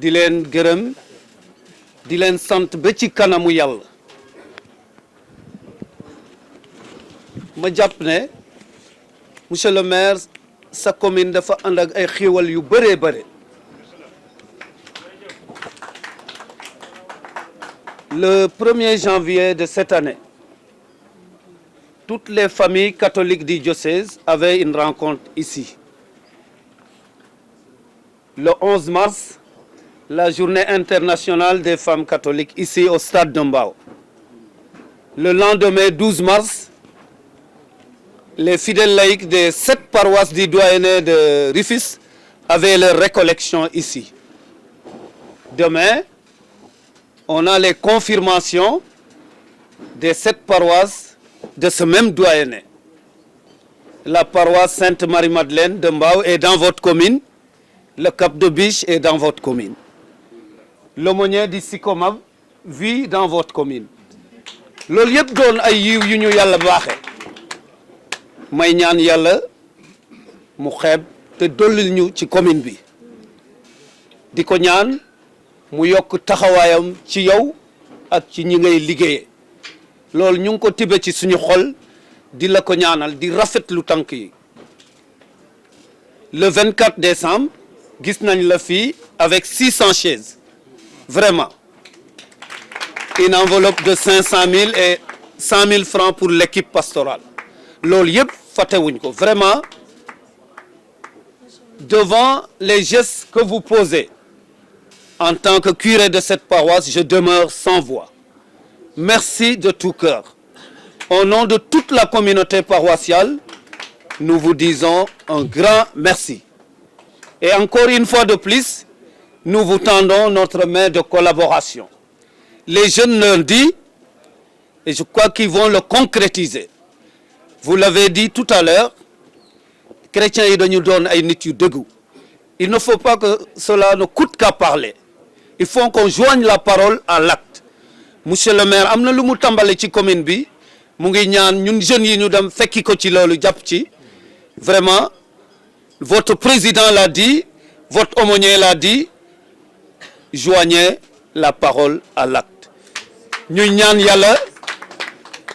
di leen gërëm di leen sant ba ci kanamu yàlla ma jàpp ne monsieur le maire sa commune dafa ànd ak ay xéewal yu bëree bëri le 1er janvier de cette année toutes les familles catholiques du diocèse avaient une rencontre ici. Le 11 mars, la journée internationale des femmes catholiques ici au stade de Mbao. Le lendemain, 12 mars, les fidèles laïcs des 7 paroisses du doyenné de Rufisque avaient leur récollection ici. Demain, on a les confirmations des 7 paroisses de ce même doyenné. La paroisse Sainte-Marie-Madeleine de Mbao est dans votre commune. Le Cap de Biche est dans votre commune. L'aumônier du Sicomab vit dans votre commune. loolu yëpp doon ay yiw yu ñu yàlla baaxe may ñaan yàlla mu xeeb te dollil ñu ci commune bi di ko ñaan mu yokk taxawaayam ci yow ak ci ñi ngay liggéeye loolu ñu ngi ko tibe ci suñu xol di la ko ñaanal di rafetlu tànk yi le 24 décembre gis nañ la fii avec 600 chaises vraiment une enveloppe de 500 000 et 100 000 francs pour l'équipe pastorale loolu yëpp fàttewuñ ko vraiment devant les gestes que vous posez en tant que curé de cette paroisse je demeure sans voix. Merci de tout cœur. Au nom de toute la communauté paroissiale, nous vous disons un grand merci. Et encore une fois de plus, nous vous tendons notre main de collaboration. Les jeunes l'ont dit, et je crois qu'ils vont le concrétiser. Vous l'avez dit tout à l'heure, chrétiens yi dañu doon ay nit yu dëggu. Il ne faut pas que cela ne coûte qu'à parler. Il faut qu'on joigne la parole à l'acte. Monsieur le maire am na lu mu tàmbale ci commune bi mu ngi ñaan ñun jeunes yi ñu dem fekki ko ci loolu jàpp ci vraiment votre président l'a dit votre aumônier l'a dit joignez la parole à l'acte ñu ñaan yàlla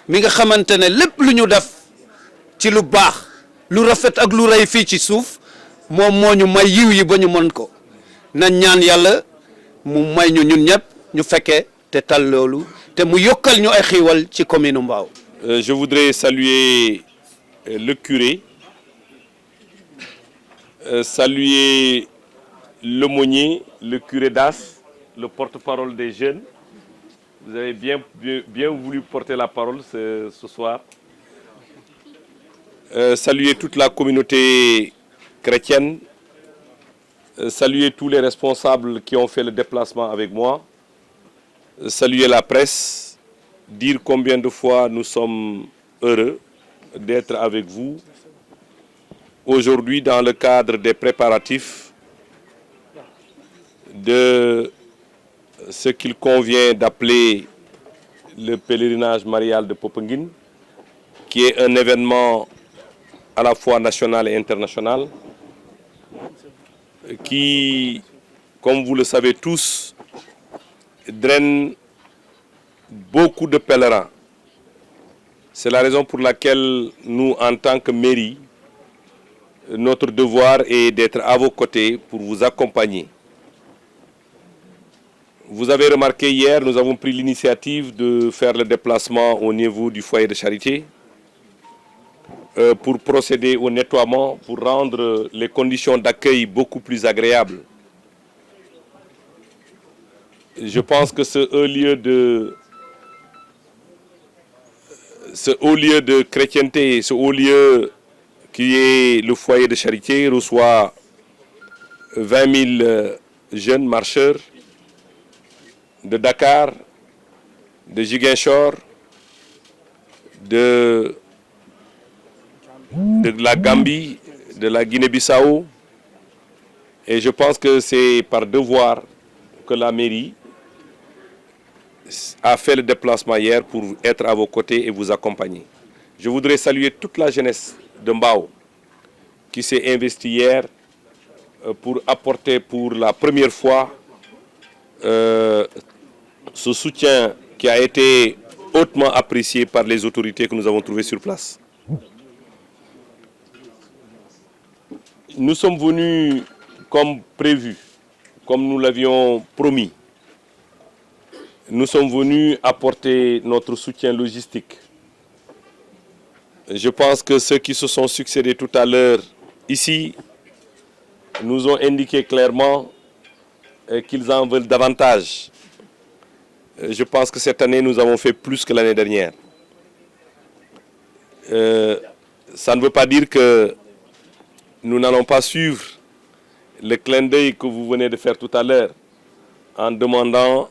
mi nga xamante ne lépp lu ñu def ci lu baax lu rafet ak lu rëy fii ci suuf moom moo ñu may yiw yi ba ñu mën ko nañ ñaan yàlla mu may ñu ñun ñëpp ñu fekkee te tal loolu te mu yokkal ñu ay xiiwal ci commune Mbao. Je voudrais saluer le curé, saluer l'aumônier, le curé d'As, le porte-parole des jeunes. Vous avez bien voulu porter la parole ce soir. Saluer toute la communauté chrétienne, saluer tous les responsables qui ont fait le déplacement avec moi, saluer la presse, dire combien de fois nous sommes heureux d'être avec vous aujourd'hui dans le cadre des préparatifs de ce qu'il convient d'appeler le pèlerinage marial de Popenguine, qui est un événement à la fois national et international, qui, comme vous le savez tous, draine beaucoup de pèlerins. C'est la raison pour laquelle nous, en tant que mairie, notre devoir est d'être à vos côtés pour vous accompagner. Vous avez remarqué hier, nous avons pris l'initiative de faire le déplacement au niveau du foyer de charité pour procéder au nettoiement, pour rendre les conditions d'accueil beaucoup plus agréables. Je pense que ce haut lieu de chrétienté, ce haut lieu qui est le foyer de charité, reçoit 20 000 jeunes marcheurs de Dakar, de Ziguinchor, de la Gambie, de la Guinée-Bissau. Et je pense que c'est par devoir que la mairie a fait le déplacement hier pour être à vos côtés et vous accompagner. Je voudrais saluer toute la jeunesse de Mbao qui s'est investie hier pour apporter pour la première fois ce soutien qui a été hautement apprécié par les autorités que nous avons trouvées sur place. Nous sommes venus comme prévu, comme nous l'avions promis. Nous sommes venus apporter notre soutien logistique. Je pense que ceux qui se sont succédés tout à l'heure ici nous ont indiqué clairement qu'ils en veulent davantage. Je pense que cette année, nous avons fait plus que l'année dernière. Ça ne veut pas dire que nous n'allons pas suivre le clin d'œil que vous venez de faire tout à l'heure en demandant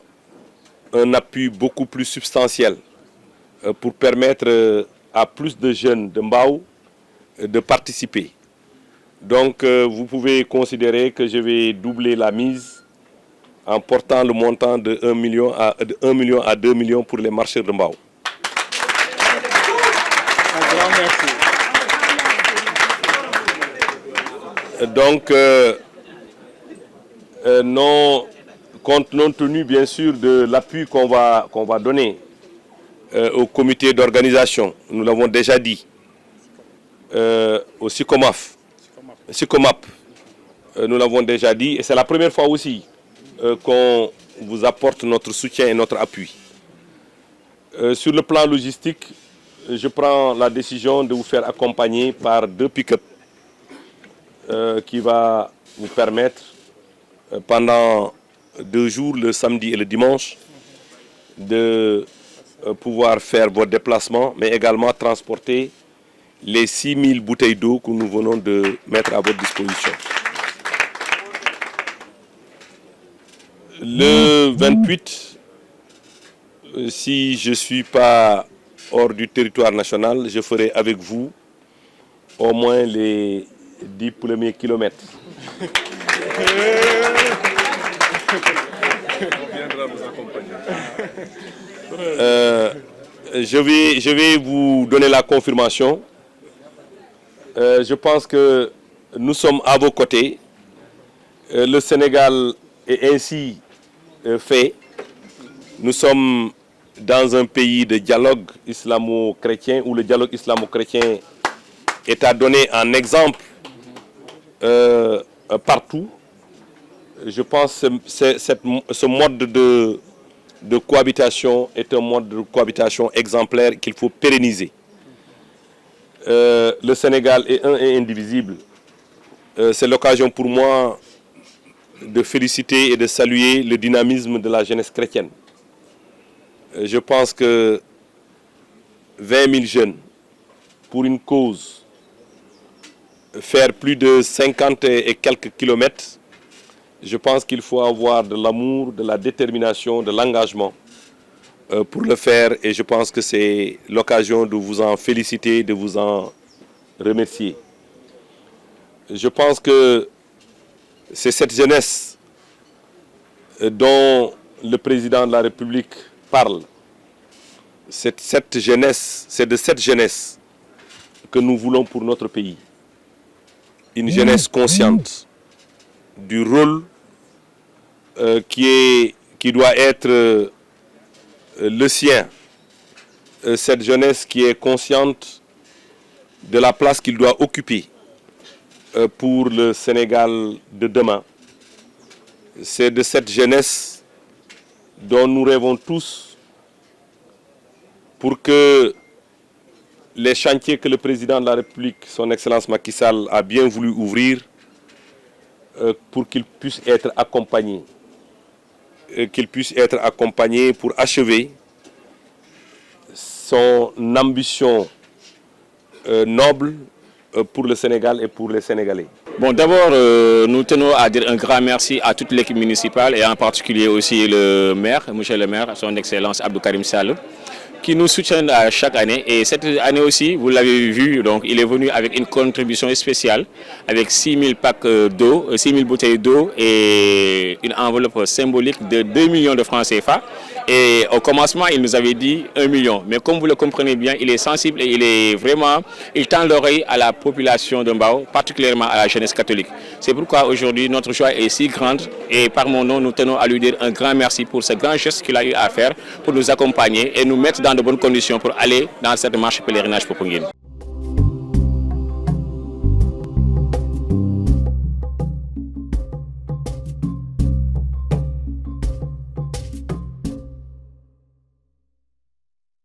un appui beaucoup plus substantiel pour permettre à plus de jeunes de Mbao de participer. Donc, vous pouvez considérer que je vais doubler la mise en portant le montant de 1 million à 2 millions pour les marcheurs de Mbao. Un grand merci. Donc, compte tenu bien sûr de l'appui qu'on va donner au comité d'organisation, nous l'avons déjà dit, au SICOMAP, nous l'avons déjà dit, et c'est la première fois aussi qu'on vous apporte notre soutien et notre appui. Sur le plan logistique, je prends la décision de vous faire accompagner par 2 pick-up qui va vous permettre pendant 2 jours, le samedi et le dimanche, de pouvoir faire vos déplacements, mais également transporter les 6000 bouteilles d'eau que nous venons de mettre à votre disposition. Le 28, si je ne suis pas hors du territoire national, je ferai avec vous au moins les 10 premiers kilomètres. Je vais vous donner la confirmation. Je pense que nous sommes à vos côtés. Le Sénégal est ainsi fait. Nous sommes dans un pays de dialogue islamo-chrétien où le dialogue islamo-chrétien est à donner en exemple partout. Je pense que ce mode de cohabitation est un mode de cohabitation exemplaire qu'il faut pérenniser. Le Sénégal est un et indivisible. C'est l'occasion pour moi de féliciter et de saluer le dynamisme de la jeunesse chrétienne. Je pense que 20 000 jeunes pour une cause, faire plus de 50 et quelques kilomètres, je pense qu'il faut avoir de l'amour, de la détermination, de l'engagement pour le faire, et je pense que c'est l'occasion de vous en féliciter, de vous en remercier. Je pense que c'est cette jeunesse dont le président de la République parle. C'est de cette jeunesse que nous voulons pour notre pays. Une jeunesse consciente du rôle qui doit être le sien. Cette jeunesse qui est consciente de la place qu'il doit occuper pour le Sénégal de demain. C'est de cette jeunesse dont nous rêvons tous pour que les chantiers que le président de la République, son Excellence Macky Sall, a bien voulu ouvrir, pour qu'ils puissent être accompagnés. Qu'ils puissent être accompagnés pour achever son ambition noble pour le Sénégal et pour les Sénégalais. Bon, d'abord, nous tenons à dire un grand merci à toute l'équipe municipale et en particulier aussi le maire, monsieur le maire, son Excellence Abdou Karim Sall, qui nous soutiennent chaque année. Et cette année aussi, vous l'avez vu, donc il est venu avec une contribution spéciale avec 6000 packs d'eau, 6000 bouteilles d'eau et une enveloppe symbolique de 2 millions de francs CFA. Et au commencement, il nous avait dit 1 million. Mais comme vous le comprenez bien, il est sensible et il tend l'oreille à la population de Mbao, particulièrement à la jeunesse catholique. C'est pourquoi aujourd'hui, notre joie est si grande. Et par mon nom, nous tenons à lui dire un grand merci pour ce grand geste qu'il a eu à faire pour nous accompagner et nous mettre dans de bonnes conditions pour aller dans cette marche pèlerinage Popenguine.